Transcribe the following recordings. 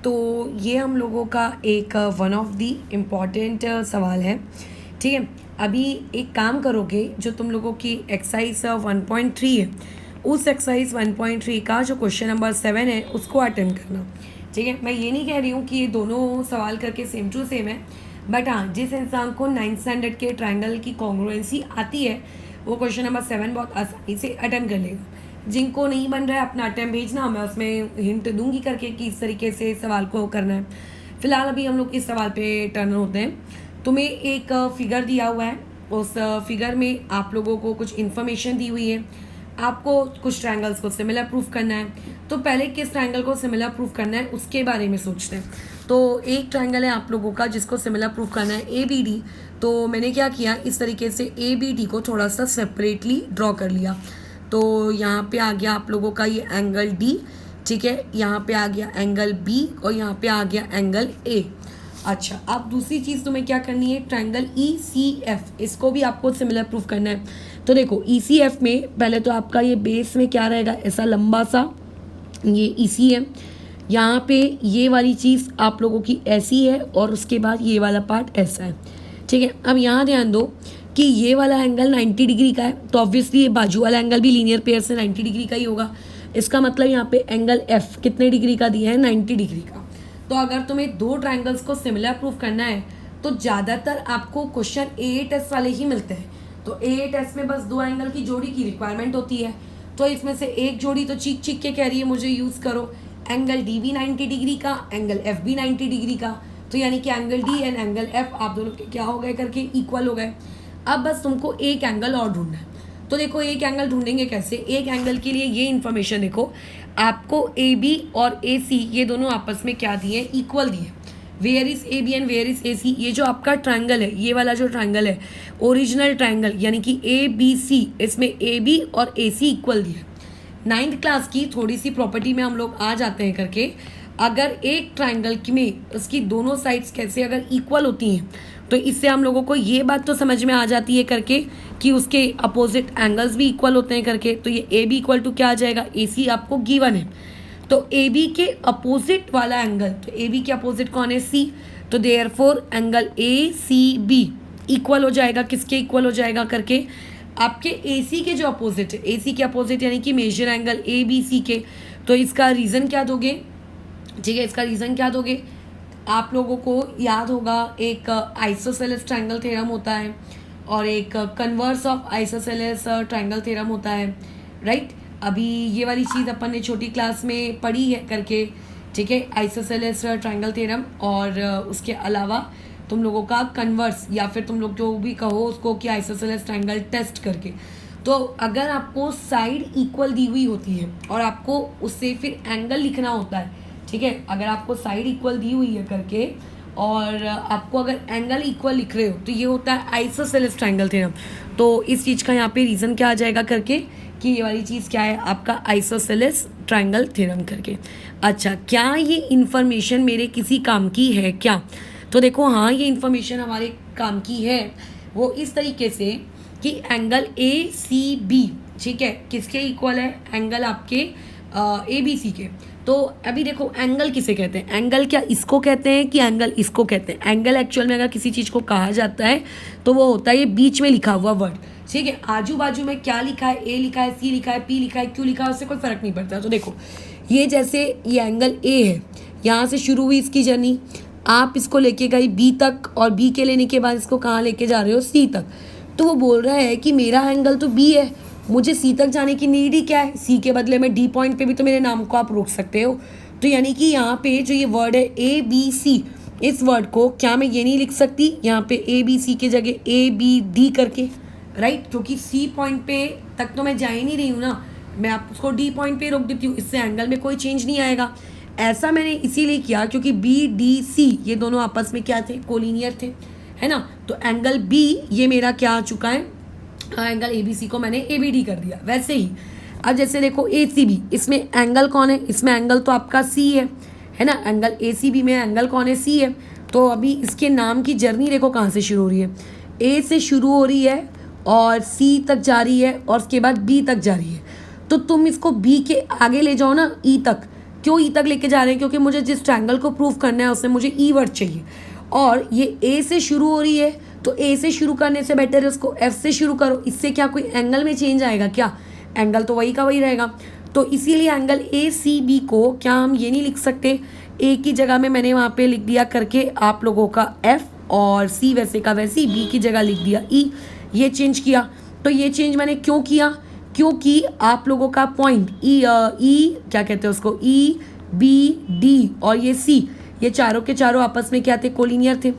तो ये हम लोगों का एक वन ऑफ दी इम्पॉर्टेंट सवाल है। ठीक है, अभी एक काम करोगे, जो तुम लोगों की एक्सरसाइज 1.3 है, उस एक्सरसाइज 1.3 का जो क्वेश्चन नंबर 7 है उसको अटेम्प्ट करना। ठीक है, मैं ये नहीं कह रही हूँ कि ये दोनों सवाल करके सेम टू सेम है, बट हाँ, जिस इंसान को 9th स्टैंडर्ड के ट्रायंगल की कॉन्ग्रुएंसी आती है वो क्वेश्चन नंबर 7 बहुत आसानी से अटेम्प्ट कर लेगा। जिनको नहीं बन रहा है अपना अटेम्प्ट भेजना, मैं उसमें हिंट दूंगी करके कि इस तरीके से सवाल को करना है। फिलहाल अभी हम लोग इस सवाल पे टर्न होते हैं। तुम्हें एक फिगर दिया हुआ है, उस फिगर में आप लोगों को कुछ इन्फॉर्मेशन दी हुई है, आपको कुछ ट्रायंगल्स को सिमिलर प्रूफ करना है। तो पहले किस ट्रायंगल को सिमिलर प्रूफ करना है उसके बारे में सोचते हैं। तो एक ट्रायंगल है आप लोगों का जिसको सिमिलर प्रूफ करना है ABD। तो मैंने क्या किया, इस तरीके से ABD को थोड़ा सा सेपरेटली ड्रॉ कर लिया। तो यहाँ पे आ गया आप लोगों का ये एंगल D, ठीक है, यहाँ पे आ गया एंगल B और यहाँ पे आ गया एंगल A। अच्छा, अब दूसरी चीज़ तुम्हें क्या करनी है, ट्रायंगल ECF, इसको भी आपको सिमिलर प्रूफ करना है। तो देखो ECF में पहले तो आपका ये बेस में क्या रहेगा, ऐसा लंबा सा ये EC है, यहाँ पे ये वाली चीज़ आप लोगों की ऐसी है और उसके बाद ये वाला पार्ट ऐसा है। ठीक है, अब यहाँ ध्यान दो कि ये वाला एंगल 90 डिग्री का है, तो ऑब्वियसली ये बाजू वाला एंगल भी लीनियर पेयर से 90 डिग्री का ही होगा। इसका मतलब यहाँ पे एंगल F कितने डिग्री का दिया है, 90 डिग्री का। तो अगर तुम्हें दो ट्रायंगल्स को सिमिलर प्रूफ करना है तो ज़्यादातर आपको क्वेश्चन A8S वाले ही मिलते हैं। तो A8S में बस दो एंगल की जोड़ी की रिक्वायरमेंट होती है, तो इसमें से एक जोड़ी तो चीख चीख के कह रही है मुझे यूज़ करो, एंगल D भी 90 डिग्री का, एंगल F भी 90 डिग्री का। तो यानी कि angle D and angle F आप दोनों के क्या हो गए करके इक्वल हो गए। अब बस तुमको एक एंगल और ढूंढना है। तो देखो एक एंगल ढूंढेंगे कैसे, एक एंगल के लिए ये इन्फॉर्मेशन देखो, आपको AB और AC ये दोनों आपस में क्या दिए, इक्वल दिए। Where is AB and where is AC, ये जो आपका ट्रायंगल है, ये वाला जो ट्रायंगल है ओरिजिनल ट्रायंगल यानी कि ABC, इसमें AB और AC इक्वल दिए। 9th क्लास की थोड़ी सी प्रॉपर्टी में हम लोग आ जाते हैं करके, अगर एक ट्रायंगल में उसकी दोनों साइड्स कैसे अगर इक्वल होती हैं तो इससे हम लोगों को ये बात तो समझ में आ जाती है करके कि उसके अपोजिट एंगल्स भी इक्वल होते हैं करके। तो ये AB इक्वल टू क्या आ जाएगा, AC आपको गिवन है। तो AB के अपोजिट वाला एंगल, तो AB के अपोजिट कौन है, C, तो देयरफॉर एंगल ACB इक्वल हो जाएगा, किसके इक्वल हो जाएगा करके, आपके AC के जो अपोजिट है, AC के अपोजिट यानी कि मेजर एंगल ABC के। तो इसका रीज़न क्या दोगे, ठीक है, इसका रीज़न क्या दोगे, आप लोगों को याद होगा एक आइसोसेलेस ट्रायंगल थ्योरम होता है और एक converse of isosceles triangle theorem होता है, राइट। अभी ये वाली चीज़ अपन ने छोटी क्लास में पढ़ी है करके, ठीक है, आइसोसेलेस ट्रायंगल थ्योरम। और उसके अलावा तुम लोगों का कन्वर्स या फिर तुम लोग जो भी कहो उसको कि आइसोसेलेस ट्रायंगल टेस्ट करके। तो अगर आपको साइड इक्वल दी हुई होती है और आपको उससे फिर एंगल लिखना होता है, ठीक है, अगर आपको साइड इक्वल दी हुई है करके और आपको अगर एंगल इक्वल लिख रहे हो तो ये होता है आइसोसेलेस ट्रायंगल थ्योरम। तो इस चीज़ का यहाँ पे रीज़न क्या आ जाएगा करके कि ये वाली चीज़ क्या है, आपका आइसोसेलेस ट्रायंगल थ्योरम करके। अच्छा, क्या ये इन्फॉर्मेशन मेरे किसी काम की है क्या, तो देखो हाँ, ये इन्फॉर्मेशन हमारे काम की है। वो इस तरीके से कि एंगल ACB, ठीक है, किसके इक्वल है, एंगल आपके ABC के। तो अभी देखो एंगल किसे कहते हैं, एंगल क्या इसको कहते हैं कि एंगल इसको कहते हैं। एंगल एक्चुअल में अगर किसी चीज़ को कहा जाता है तो वो होता है ये बीच में लिखा हुआ वर्ड, ठीक है। आजू बाजू में क्या लिखा है, A लिखा है, C लिखा है, P लिखा है, Q लिखा है, उससे कोई फ़र्क नहीं पड़ता। तो देखो ये जैसे ये एंगल A है, यहाँ से शुरू हुई इसकी जर्नी, आप इसको लेके गई B तक और B के लेने के बाद इसको कहाँ लेके जा रहे हो, C तक। तो वो बोल रहा है कि मेरा एंगल तो B है, मुझे C तक जाने की नीड ही क्या है, C के बदले में D पॉइंट पे भी तो मेरे नाम को आप रोक सकते हो। तो यानी कि यहाँ पे जो ये वर्ड है ABC, इस वर्ड को क्या मैं ये नहीं लिख सकती यहाँ पे ABC के जगह ABD करके, राइट, क्योंकि C पॉइंट पे तक तो मैं जा ही नहीं रही हूँ ना, मैं आप उसको D पॉइंट पे रोक देती हूँ, इससे एंगल में कोई चेंज नहीं आएगा। ऐसा मैंने इसीलिए किया क्योंकि BDC ये दोनों आपस में क्या थे, कोलिनियर थे, है ना। तो एंगल B ये मेरा क्या आ चुका है, एंगल ABC को मैंने ABD कर दिया। वैसे ही अब जैसे देखो ACB, इसमें एंगल कौन है, इसमें एंगल तो आपका C है ना, एंगल ACB में एंगल कौन है, C है। तो अभी इसके नाम की जर्नी देखो कहाँ से शुरू हो रही है, A से शुरू हो रही है और C तक जा रही है और उसके बाद B तक जा रही है। तो तुम इसको B के आगे ले जाओ ना, E तक, क्यों ई तक लेके जा रहे हैं, क्योंकि मुझे जिस ट्रायंगल को प्रूव करना है उसमें मुझे ई वर्ड चाहिए, और ये ए से शुरू हो रही है, तो ए से शुरू करने से बेटर है उसको एफ से शुरू करो। इससे क्या कोई एंगल में चेंज आएगा क्या? एंगल तो वही का वही रहेगा। तो इसीलिए एंगल ए सी बी को क्या हम ये नहीं लिख सकते, ए की जगह में मैंने वहाँ पे लिख दिया करके आप लोगों का एफ, और सी वैसे का वैसे ही, बी की जगह लिख दिया ई, ये चेंज किया। तो ये चेंज मैंने क्यों किया? क्योंकि आप लोगों का पॉइंट ई क्या कहते हैं उसको, ई बी डी और ये सी, ये चारों के चारों आपस में क्या थे, कोलिनियर थे,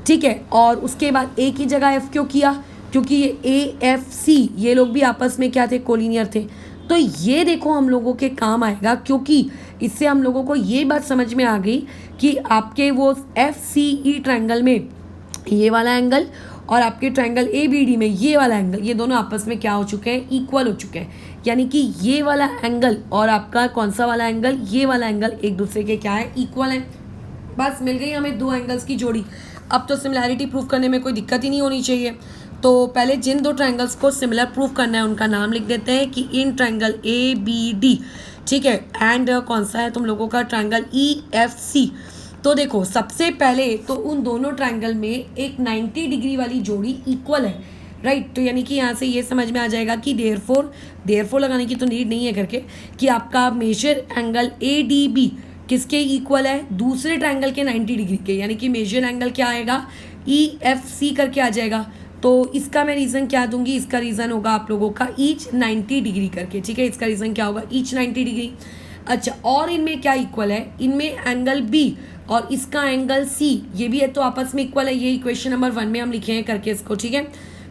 ठीक है। और उसके बाद ए की जगह एफ क्यों किया? क्योंकि ये ए एफ सी ये लोग भी आपस में क्या थे, कोलिनियर थे। तो ये देखो हम लोगों के काम आएगा, क्योंकि इससे हम लोगों को ये बात समझ में आ गई कि आपके वो एफ सी ई ट्रायंगल में ये वाला एंगल और आपके ट्रायंगल ए बी डी में ये वाला एंगल, ये दोनों आपस में क्या हो चुके हैं, इक्वल हो चुके हैं। यानी कि ये वाला एंगल और आपका कौन सा वाला एंगल, ये वाला एंगल एक दूसरे के क्या है, इक्वल है। बस मिल गई हमें दो एंगल्स की जोड़ी। अब तो सिमिलैरिटी प्रूव करने में कोई दिक्कत ही नहीं होनी चाहिए। तो पहले जिन दो ट्रायंगल्स को सिमिलर प्रूव करना है उनका नाम लिख देते हैं कि in triangle A B D, ठीक है। एंड कौन सा है तुम लोगों का, ट्रायंगल ई एफ सी। तो देखो सबसे पहले तो उन दोनों ट्रायंगल में एक 90 डिग्री वाली जोड़ी इक्वल है, राइट। तो यानी कि यहाँ से ये समझ में आ जाएगा कि देयरफॉर लगाने की तो नीड नहीं है करके, कि आपका major angle A D B किसके इक्वल है, दूसरे ट्रायंगल के 90 डिग्री के। यानी कि मेजर एंगल क्या आएगा, ई एफ सी करके आ जाएगा। तो इसका मैं रीज़न क्या दूंगी, इसका रीज़न होगा आप लोगों का ईच 90 डिग्री करके, ठीक है। इसका रीज़न क्या होगा, ईच 90 डिग्री। अच्छा, और इनमें क्या इक्वल है, इनमें एंगल बी और इसका एंगल सी, ये भी है तो आपस में इक्वल है। ये इक्वेशन नंबर 1 में हम लिखे हैं करके इसको, ठीक है।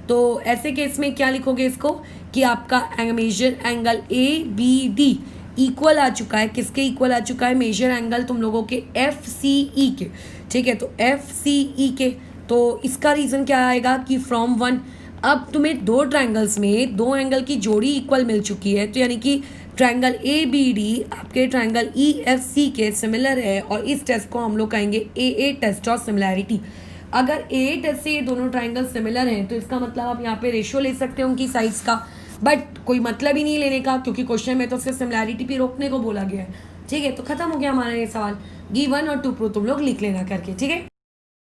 तो ऐसे केस में क्या लिखोगे इसको, कि आपका major angle A B D equal आ चुका है, किसके इक्वल आ चुका है, मेजर एंगल तुम लोगों के एफ सी ई के, ठीक है। तो एफ सी ई के, तो इसका रीज़न क्या आएगा कि फ्रॉम 1, अब तुम्हें दो ट्रायंगल्स में दो एंगल की जोड़ी इक्वल मिल चुकी है। तो यानी कि ट्रायंगल ए बी डी आपके ट्रायंगल ई एफ सी के सिमिलर है, और इस टेस्ट को हम लोग कहेंगे ए टेस्ट ऑफ सिमिलैरिटी। अगर ए टेस्ट से ये दोनों ट्रायंगल सिमिलर हैं तो इसका मतलब आप यहाँ पे रेशियो ले सकते हो उनकी साइड्स का, बट कोई मतलब ही नहीं लेने का, क्योंकि क्वेश्चन में तो सिर्फ सिमिलैरिटी भी रोकने को बोला गया है, ठीक है। तो खत्म हो गया हमारा ये सवाल। गिवन और टू प्रूव तुम लोग लिख लेना करके, ठीक है।